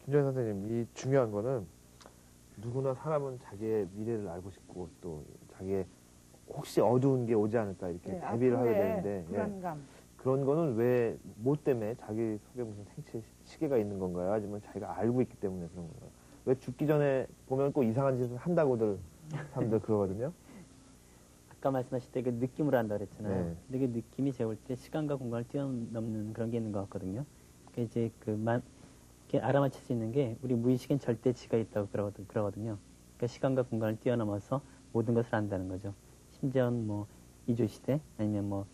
김정희 선생님, 이 중요한 거는 누구나 사람은 자기의 미래를 알고 싶고 또 자기의 혹시 어두운 게 오지 않을까 이렇게 네, 대비를 하게 앞으로의 되는데 불안감. 그런 거는 왜 뭐 때문에 자기 속에 무슨 생체 시계가 있는 건가요? 아니면 자기가 알고 있기 때문에 그런 건가요? 왜 죽기 전에 보면 꼭 이상한 짓을 한다고들 사람들 그러거든요. 아까 말씀하실 때 그 느낌으로 한다 그랬잖아요. 네. 근데 그 느낌이 제가 볼 때 시간과 공간을 뛰어넘는 그런 게 있는 것 같거든요. 그 이제 이렇게 알아맞힐 수 있는 게 우리 무의식엔 절대치가 있다고 그러거든요. 그러니까 시간과 공간을 뛰어넘어서 모든 것을 안다는 거죠. 심지어 뭐 이조시대 아니면 뭐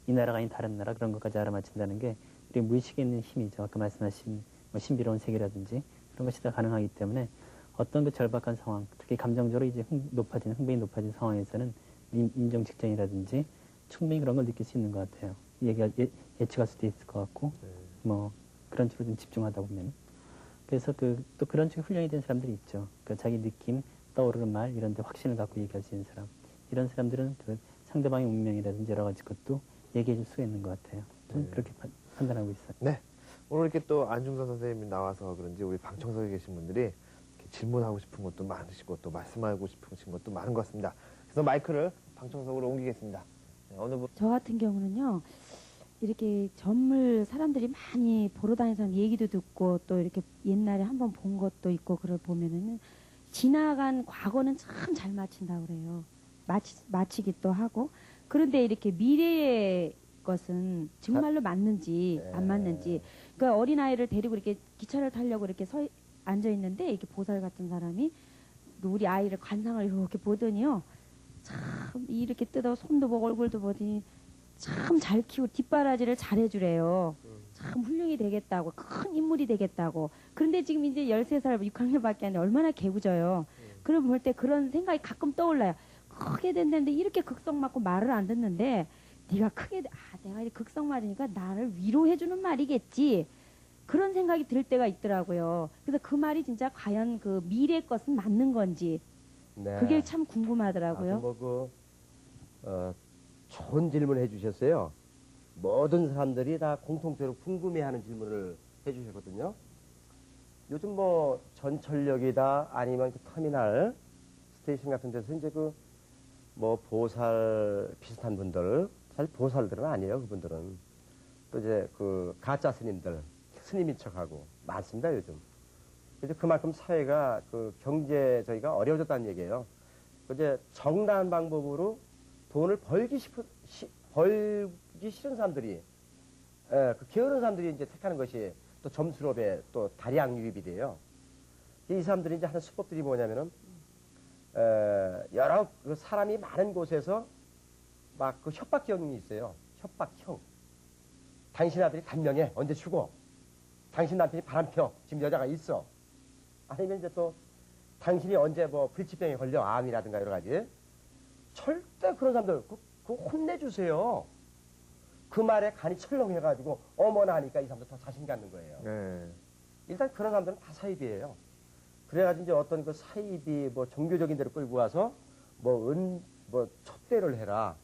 이 나라가 아닌 다른 나라 그런 것까지 알아맞힌다는 게 우리 무의식에 있는 힘이죠. 아까 말씀하신 뭐 신비로운 세계라든지 그런 것이 다 가능하기 때문에 어떤 그 절박한 상황, 특히 감정적으로 이제 흥분이 높아진 상황에서는 인정 직전이라든지 충분히 그런 걸 느낄 수 있는 것 같아요. 얘기가 예측할 수도 있을 것 같고, 뭐 그런 쪽으로 좀 집중하다 보면. 그래서 또 그런 쪽에 훈련이 된 사람들이 있죠. 그 자기 느낌, 떠오르는 말 이런 데 확신을 갖고 얘기할 수 있는 사람. 이런 사람들은 그 상대방의 운명이라든지 여러 가지 것도 얘기해 줄 수가 있는 것 같아요. 저는 그렇게 판단하고 있어요. 네. 오늘 이렇게 또 안중선 선생님이 나와서 그런지 우리 방청석에 계신 분들이 이렇게 질문하고 싶은 것도 많으시고 또 말씀하고 싶으신 것도 많은 것 같습니다. 그래서 마이크를 방청석으로 옮기겠습니다. 네, 어느 분? 저 같은 경우는요, 이렇게 점을 사람들이 많이 보러 다니는 사람 얘기도 듣고 또 이렇게 옛날에 한번 본 것도 있고 그걸 보면은 지나간 과거는 참 잘 맞힌다고 그래요. 맞히기도 하고. 그런데 이렇게 미래의 것은 정말로 맞는지 안 맞는지. 그러니까 어린아이를 데리고 이렇게 기차를 타려고 이렇게 앉아 있는데 이렇게 보살 같은 사람이 우리 아이를 관상을 이렇게 보더니요. 참 이렇게 뜯어 손도 보고 얼굴도 보더니 참 잘 키우고 뒷바라지를 잘 해주래요. 참 훌륭히 되겠다고 큰 인물이 되겠다고. 그런데 지금 이제 13살 6학년밖에 안 돼 얼마나 개구져요. 그럼 볼 때 그런 생각이 가끔 떠올라요. 크게 된다는데 이렇게 극성 맞고 말을 안 듣는데 네가 내가 이렇게 극성 맞으니까 나를 위로해주는 말이겠지. 그런 생각이 들 때가 있더라고요. 그래서 그 말이 진짜 과연 그 미래의 것은 맞는 건지 네. 그게 참 궁금하더라고요. 좋은 질문을 해주셨어요. 모든 사람들이 다 공통적으로 궁금해하는 질문을 해주셨거든요. 요즘 뭐 전철역이다 아니면 그 터미널 스테이션 같은 데서 이제 뭐 보살 비슷한 분들, 사실 보살들은 아니에요. 그분들은 또 이제 가짜 스님들, 스님인 척하고 많습니다 요즘. 그래서 그만큼 사회가 경제 저희가 어려워졌다는 얘기예요. 이제 정당한 방법으로 돈을 벌기 싫은 사람들이, 게으른 사람들이 이제 택하는 것이 또 점수업에 또 다량 유입이 돼요. 이 사람들이 이제 하는 수법들이 뭐냐면은, 여러 사람이 많은 곳에서 막 협박형이 있어요. 협박형. 당신 아들이 단명해. 언제 죽어. 당신 남편이 바람펴. 지금 여자가 있어. 아니면 이제 또 당신이 언제 뭐 불치병에 걸려. 암이라든가 여러 가지. 절대 그런 사람들 그거 혼내주세요. 그 말에 간이 철렁해가지고 어머나 하니까 이 사람들 더 자신 갖는 거예요. 네. 일단 그런 사람들은 다 사입이에요. 그래가지고 이제 어떤 사입이 뭐 종교적인 데로 끌고 와서 뭐 촛대를 해라.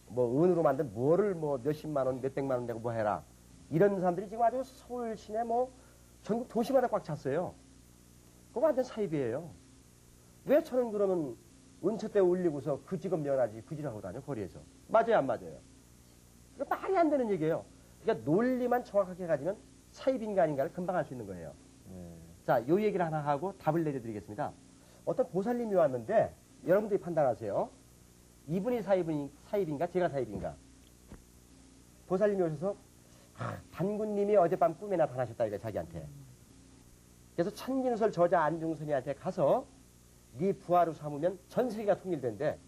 뭐 은으로 만든 뭐를 뭐 몇십만 원, 몇백만 원 내고 뭐 해라. 이런 사람들이 지금 아주 서울 시내 뭐 전국 도시마다 꽉 찼어요. 그거 완전 사입이에요. 왜 저는 그러면 은촛대 올리고서 그 직업 면하지 그지하고 다녀 거리에서. 맞아요 안 맞아요? 이거 말이 안 되는 얘기예요. 그러니까 논리만 정확하게 가지면 사입인가 아닌가를 금방 알 수 있는 거예요. 자, 요 얘기를 하나 하고 답을 내려드리겠습니다. 어떤 보살님이 왔는데 여러분들이 판단하세요. 이분이 사입인가 제가 사입인가. 보살님이 오셔서 단군님이 어젯밤 꿈에 나타나셨다 이거 자기한테. 그래서 천진설 저자 안중선이한테 가서 네 부하로 삼으면 전 세계가 통일된대.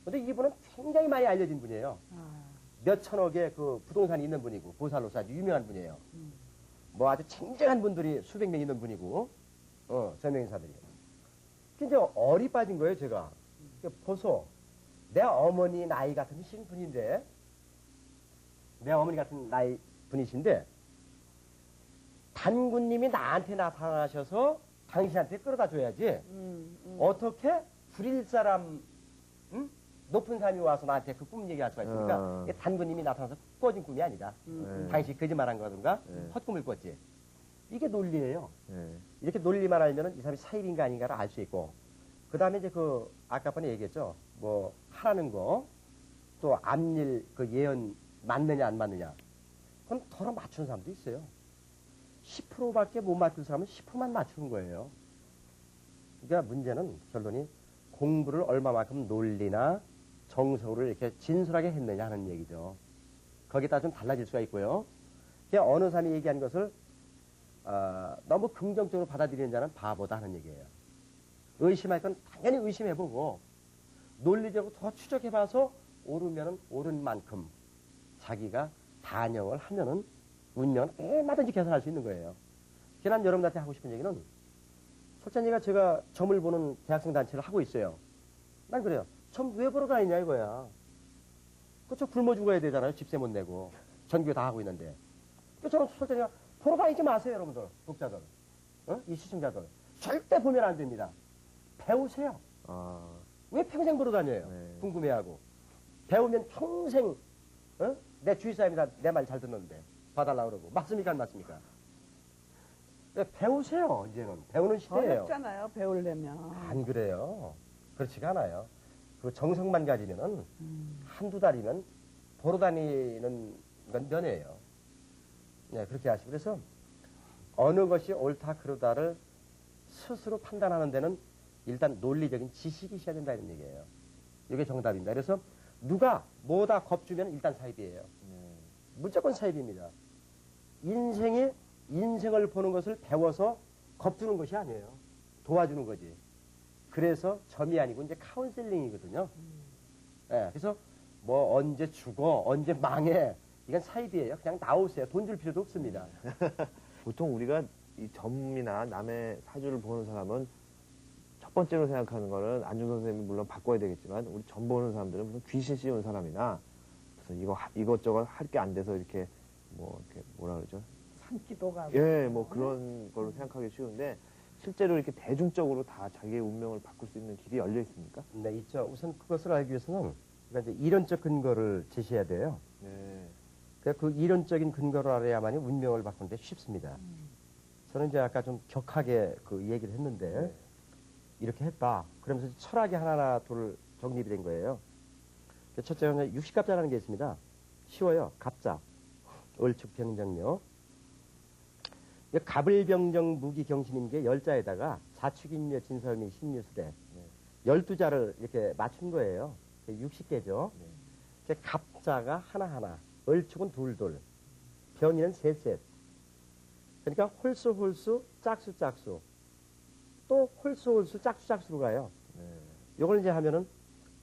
근데 이분은 굉장히 많이 알려진 분이에요. 몇 천억의 부동산이 있는 분이고 보살로서 아주 유명한 분이에요. 뭐 아주 쟁쟁한 분들이 수백 명 있는 분이고 저명인사들이. 근데 어리 빠진 거예요 제가. 보소 내 어머니 나이 같은 분인데 내 어머니 같은 나이 분이신데 단군님이 나한테 나타나셔서 당신한테 끌어다 줘야지. 어떻게 불일 사람 높은 사람이 와서 나한테 그 꿈 얘기할 수가 있으니까 단군님이 나타나서 꿔진 꿈이 아니다. 당신이 거짓말한 거든가 헛꿈을 꿨지. 이게 논리예요. 네. 이렇게 논리만 알면은 이 사람이 사입인가 아닌가를 알 수 있고, 그 다음에 이제 그 아까 번에 얘기했죠. 뭐 하라는 거, 또 앞일 그 예언 맞느냐 안 맞느냐. 그럼 덜어 맞추는 사람도 있어요. 10%밖에 못 맞출 사람은 10%만 맞추는 거예요. 그러니까 문제는 결론이 공부를 얼마만큼 논리나 정석으로 이렇게 진솔하게 했느냐 하는 얘기죠. 거기에 따라 좀 달라질 수가 있고요. 그냥 어느 사람이 얘기한 것을 너무 긍정적으로 받아들이는 자는 바보다 하는 얘기예요. 의심할 건 당연히 의심해보고 논리적으로 더 추적해봐서 옳으면 옳은 만큼 자기가 반영을 하면은 운명은 얼마든지 개선할 수 있는 거예요. 그래서 난 여러분들한테 하고 싶은 얘기는 솔직히 제가 점을 보는 대학생 단체를 하고 있어요. 난 그래요. 점 왜 보러 다니냐 이거야. 그쵸, 굶어 죽어야 되잖아요. 집세 못 내고. 전교 다 하고 있는데. 저는 솔직히 보러 다니지 마세요, 여러분들. 독자들. 이 시청자들. 절대 보면 안 됩니다. 배우세요. 왜 평생 보러 다녀요? 네. 궁금해하고. 배우면 평생, 내 주위 사람이 다 내 말 잘 듣는데. 봐달라고 그러고. 맞습니까, 안 맞습니까? 네, 배우세요, 이제는. 배우는 시대예요. 어렵잖아요, 배우려면. 안 그래요. 그렇지가 않아요. 그 정성만 가지면은 한두 달이면 보러 다니는 건 면이에요. 네, 그렇게 하시고. 그래서 어느 것이 옳다 그르다를 스스로 판단하는 데는 일단 논리적인 지식이 있어야 된다 이런 얘기예요. 이게 정답입니다. 그래서 누가 뭐다 겁주면 일단 사입이에요. 무조건 사입입니다. 인생을 보는 것을 배워서 겁주는 것이 아니에요. 도와주는 거지. 그래서 점이 아니고 이제 카운셀링이거든요. 네, 그래서 뭐 언제 죽어, 언제 망해. 이건 사입이에요. 그냥 나오세요. 돈 줄 필요도 없습니다. 보통 우리가 이 점이나 남의 사주를 보는 사람은 첫 번째로 생각하는 거는 안중선 선생님이 물론 바꿔야 되겠지만 우리 점 보는 사람들은 무슨 귀신 씌운 사람이나 무슨 이것저것 할 게 안 돼서 이렇게 뭐 이렇게 뭐라 그러죠? 산기도 가고. 예, 뭐 그런 걸로 생각하기 쉬운데 실제로 이렇게 대중적으로 다 자기의 운명을 바꿀 수 있는 길이 열려 있습니까? 네, 있죠. 우선 그것을 알기 위해서는 그러니까 이제 이론적 근거를 제시해야 돼요. 네. 그 이론적인 근거를 알아야만이 운명을 바꾸는데 쉽습니다. 저는 이제 아까 좀 격하게 그 얘기를 했는데 이렇게 했다. 그러면서 철학이 하나하나 둘 정립이 된 거예요. 첫째는 60갑자라는 게 있습니다. 쉬워요. 갑자, 을축병정묘. 갑을병정 무기경신인 게 10자에다가 자축인묘 진설미 신유수대 12자를 이렇게 맞춘 거예요. 60개죠. 갑자가 하나하나, 을축은 둘둘, 병이는 셋셋. 그러니까 홀수, 짝수, 또 홀수, 짝수로 가요. 요걸 이제 하면은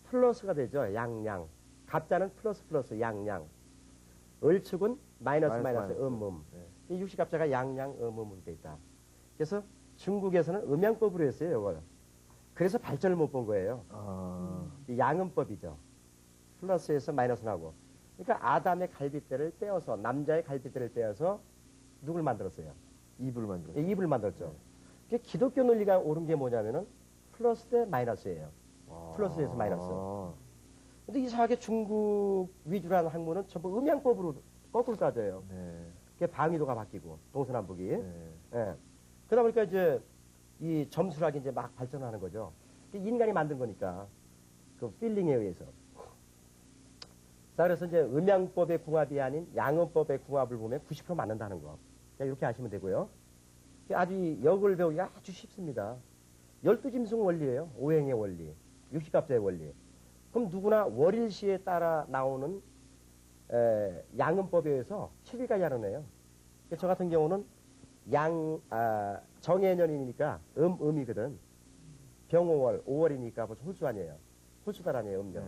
플러스가 되죠. 양양. 갑자는 플러스, 양양. 을축은 마이너스, 이 60갑자가 양양, 음으로 돼 있다. 그래서 중국에서는 음양법으로 했어요, 이걸. 그래서 발전을 못 본 거예요. 이 양음법이죠. 플러스에서 마이너스 나고. 그러니까 아담의 갈빗대를 떼어서, 남자의 갈빗대를 떼어서 누굴 만들었어요? 이불 만들었어요. 입을 만들었죠. 그러니까 기독교 논리가 옳은 게 뭐냐면은 플러스 대 마이너스예요. 플러스에서 마이너스. 근데 이상하게 중국 위주라는 학문은 전부 음양법으로 거꾸로 따져요. 그게 방위도가 바뀌고, 동서남북이. 예. 그러다 보니까 이제 이 점수학이 이제 막 발전하는 거죠. 인간이 만든 거니까. 그 필링에 의해서. 자, 그래서 이제 음양법의 궁합이 아닌 양음법의 궁합을 보면 90% 맞는다는 거. 이렇게 아시면 되고요. 아주 역을 배우기가 아주 쉽습니다. 12짐승 원리예요. 오행의 원리. 60갑자의 원리. 그럼 누구나 월일시에 따라 나오는 양음법에 의해서 7일까지 하는 저 같은 경우는 정해년이니까 음이거든. 병오월, 5월이니까 벌써 홀수 아니에요. 홀수달 아니에요, 음력.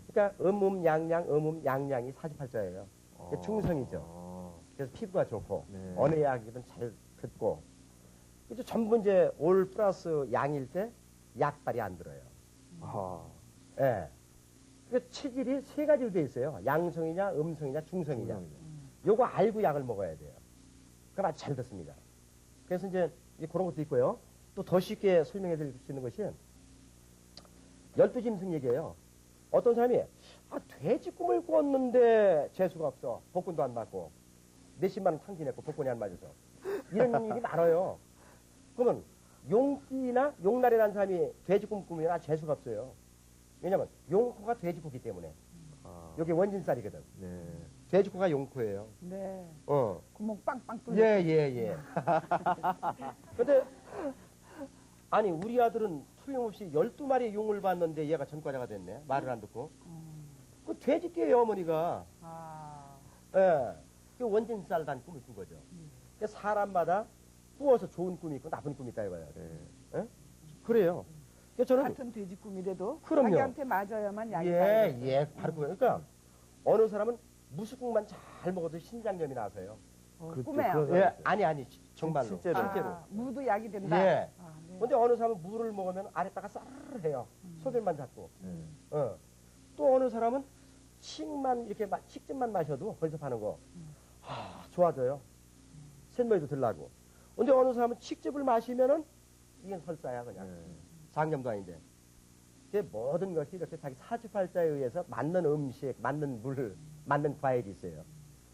그러니까 양양, 양양이 48자예요. 충성이죠. 그래서 피부가 좋고, 어느 약이든 잘 듣고. 이제 전부 이제 올 플러스 양일 때 약발이 안 들어요. 예. 그 체질이 세 가지로 돼 있어요. 양성이냐, 음성이냐, 중성이냐. 요거 알고 약을 먹어야 돼요. 그럼 아주 잘 듣습니다. 그래서 이제 그런 것도 있고요. 또 더 쉽게 설명해 드릴 수 있는 것이 12짐승 얘기예요. 어떤 사람이 돼지 꿈을 꾸었는데 재수가 없어. 복권도 안 맞고 몇십만 원 탕진했고 복권이 안 맞아서 이런 일이 많아요. 그러면 용띠나 용날이라는 사람이 돼지꿈 꾸면 아주 재수가 없어요. 왜냐면 용코가 돼지코기 때문에. 아, 여기 원진살이거든. 네. 돼지코가 용코예요. 네. 어. 구멍 빵빵 뚫려. 예, 예, 예. 근데, 아니, 우리 아들은 틀림없이 12마리 용을 봤는데 얘가 전과자가 됐네. 말을 안 듣고. 그 돼지띠예요, 어머니가. 아. 예. 그 원진살 단 꿈을 꾼 거죠. 그 사람마다 꾸어서 좋은 꿈이 있고 나쁜 꿈이 있다 이거예요. 네. 예? 그래요. 그래서 저는 같은 돼지 꿈이라도 그럼요. 자기한테 맞아야만 약이 예, 나요. 예, 바로 그거예요. 그러니까 어느 사람은 무수국만 잘 먹어도 신장염이 나서요. 그렇죠. 꿈에요. 그런 예, 사람 아니, 정말로. 실제로. 아, 무도 약이 된다. 예. 아, 네. 근데 어느 사람은 물을 먹으면 아래다가 싸르르해요. 소변만 잡고. 네. 어. 또 어느 사람은 식만 이렇게 식즙만 마셔도 거기서 파는 거 좋아져요. 쇳머리도 들라고. 근데 어느 사람은 식즙을 마시면은 이건 설사야 그냥. 네. 장염도 아닌데. 그 모든 것이 이렇게 자기 사주팔자에 의해서 맞는 음식, 맞는 물, 맞는 과일이 있어요.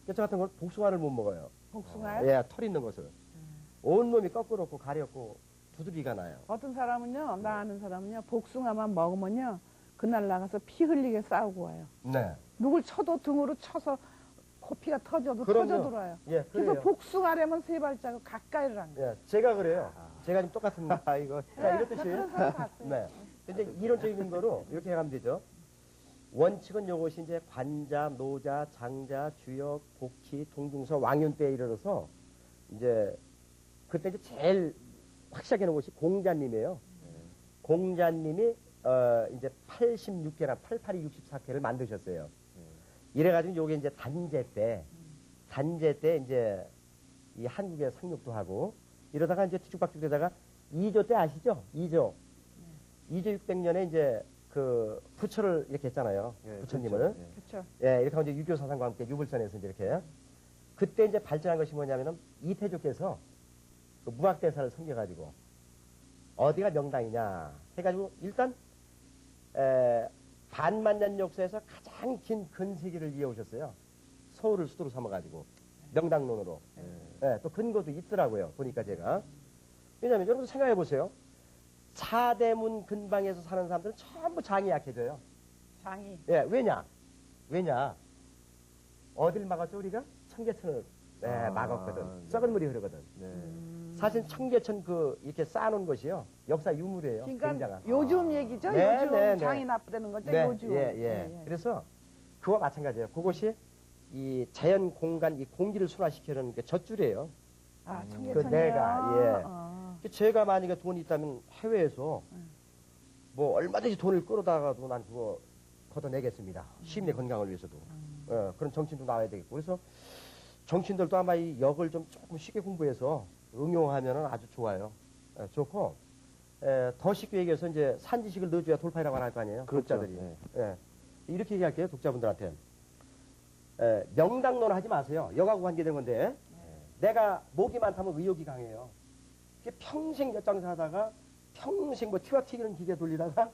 저 같은 건 복숭아를 못 먹어요. 복숭아요? 예, 털 있는 것을. 온몸이 거꾸롭고 가렵고 두드리가 나요. 어떤 사람은요, 나 아는 사람은요, 복숭아만 먹으면요, 그날 나가서 피 흘리게 싸우고 와요. 네. 누굴 쳐도 등으로 쳐서 코피가 터져도 그럼요. 터져 들어요. 예, 그래서 그래요. 복숭아라면 세 발자국 가까이를 한 거예요. 예, 제가 그래요. 제가 지금 똑같은. 아, 이거. 자, 네, 이렇듯이. 그런 사람 봤어요. 네. 근데 이론적인 거로 이렇게 하면 되죠. 원칙은 요것이 이제 관자, 노자, 장자, 주역, 복치, 동중서, 왕윤 때에 이르러서 이제 그때 이제 제일 확실하게 놓은 것이 공자님이에요. 공자님이 이제 86개나 8864개를 만드셨어요. 이래가지고 요게 이제 단제 때 이제 이 한국에 상륙도 하고 이러다가 이제 뒤죽박죽 되다가 2조 때 아시죠? 2조 600년에 이제 그 부처를 이렇게 했잖아요. 예, 부처님을. 그렇죠. 예. 그렇죠. 예, 이렇게 하면 이제 유교 사상과 함께 유불선에서 이제 이렇게. 그때 이제 발전한 것이 뭐냐면은 이태조께서 그 무학대사를 섬겨가지고 어디가 명당이냐 해가지고 일단 반만년 역사에서 가장 긴 근세기를 이어오셨어요. 서울을 수도로 삼아가지고 명당론으로. 예, 또 근거도 있더라고요. 보니까 제가. 왜냐하면 여러분 생각해 보세요. 사대문 근방에서 사는 사람들은 전부 장이 약해져요. 장이. 예, 왜냐? 어딜 막았죠, 우리가? 청계천을 아, 막았거든. 네. 썩은 물이 흐르거든. 네. 사실 청계천 이렇게 쌓아놓은 것이요. 역사 유물이에요. 그러니까 굉장한. 요즘 얘기죠. 네, 요즘 네, 네. 장이 나쁘다는 거죠. 네, 요즘. 예. 그래서 그와 마찬가지예요. 그것이 이 자연 공간, 이 공기를 순화시키는 게 젖줄이에요. 아, 그 청계천이요. 내가, 예. 아. 제가 만약에 돈이 있다면 해외에서 뭐 얼마든지 돈을 끌어다가도 난 그거 걷어내겠습니다. 시민의 건강을 위해서도. 그런 정치인도 나와야 되겠고. 그래서 정치인들도 아마 이 역을 좀 조금 쉽게 공부해서 응용하면 아주 좋아요. 좋고, 더 쉽게 얘기해서 이제 산지식을 넣어줘야 돌파이라고 할 거 아니에요. 그렇죠. 독자들이. 네. 이렇게 얘기할게요. 독자분들한테. 명당론 하지 마세요. 역하고 관계된 건데. 내가 목이 많다면 의욕이 강해요. 평생 엿장사 하다가 평생 뭐 티와 튀기는 기계 돌리다가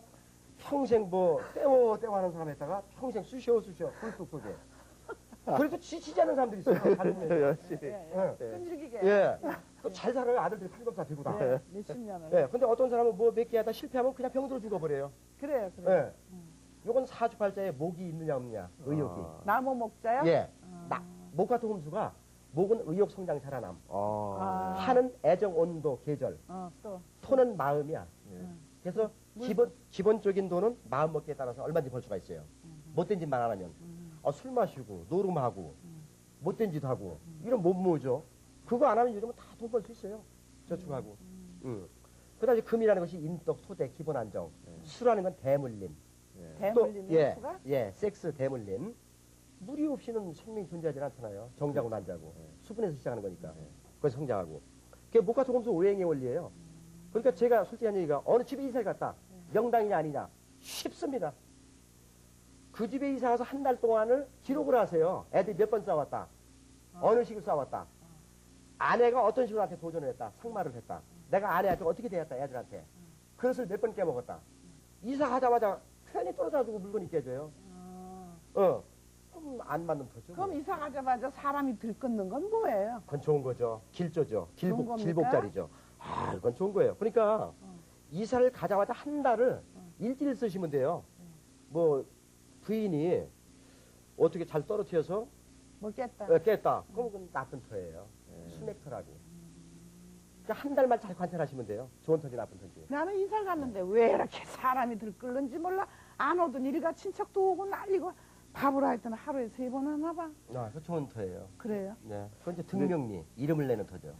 평생 뭐 떼워 하는 사람 했다가 평생 쑤셔 굴뚝 속에. 그래도 지치지 않는 사람들이 있어요. 다른 데서. 열심히. 예. 끈질기게. 예. 잘 살아요. 아들들이 팔검사 들고 다. 네, 몇십 년을. 예. 근데 어떤 사람은 뭐 몇 개 하다 실패하면 그냥 병들어 죽어버려요. 그래요. 예. 요건 사주팔자에 목이 있느냐 없느냐. 의욕이. 나무 목자요? 예. 목화 토금수가 목은 의욕 성장 살아남. 아. 화는 애정 온도 계절. 또. 토는 마음이야. 예. 그래서 기본적인 돈은 마음 먹기에 따라서 얼마든지 벌 수가 있어요. 못된 짓만 안 하면. 술 마시고, 노름하고, 못된 짓 하고, 이런 못 모으죠. 그거 안 하면 요즘은 다 돈 벌 수 있어요. 저축하고. 그 다음에 금이라는 것이 인덕, 토대, 기본 안정. 수라는 건 대물림. 대물림의 수가? 섹스 대물림. 물이 없이는 생명이 존재하지 않잖아요. 정자고 난자고. 수분에서 시작하는 거니까. 거기서 성장하고. 그게 목화 토금수 오행의 원리예요. 그러니까 제가 솔직히 한 얘기가 어느 집에 이사를 갔다. 명당이냐 아니냐. 쉽습니다. 그 집에 이사 가서 한 달 동안을 기록을 하세요. 애들이 몇 번 싸웠다. 어느 식으로 싸웠다. 아내가 어떤 식으로 한테 도전을 했다. 상말을 했다. 내가 아내한테 어떻게 대했다. 애들한테. 그릇을 몇 번 깨먹었다. 이사하자마자 괜히 떨어져가지고 물건이 깨져요. 좀 안 맞는 터죠. 그럼 이사 가자마자 사람이 들끓는 건 뭐예요? 그건 좋은 거죠. 길조죠. 좋은 겁니까? 길복자리죠. 아, 그건 좋은 거예요. 그러니까 이사를 가자마자 한 달을 일지를 쓰시면 돼요. 뭐 부인이 어떻게 잘 떨어뜨려서 먹겠다. 깼다. 그럼 그건 나쁜 터예요. 수맥터라고. 그러니까 한 달만 잘 관찰하시면 돼요. 좋은 터지 나쁜 터지. 나는 이사 갔는데 왜 이렇게 사람이 들끓는지 몰라. 안 오던 일가 친척도 오고 난리고 밥을 할 때는 하루에 3번 하나 봐. 아, 그 좋은 터예요. 그래요? 네. 그건 이제 등명리 이름을 내는 터죠.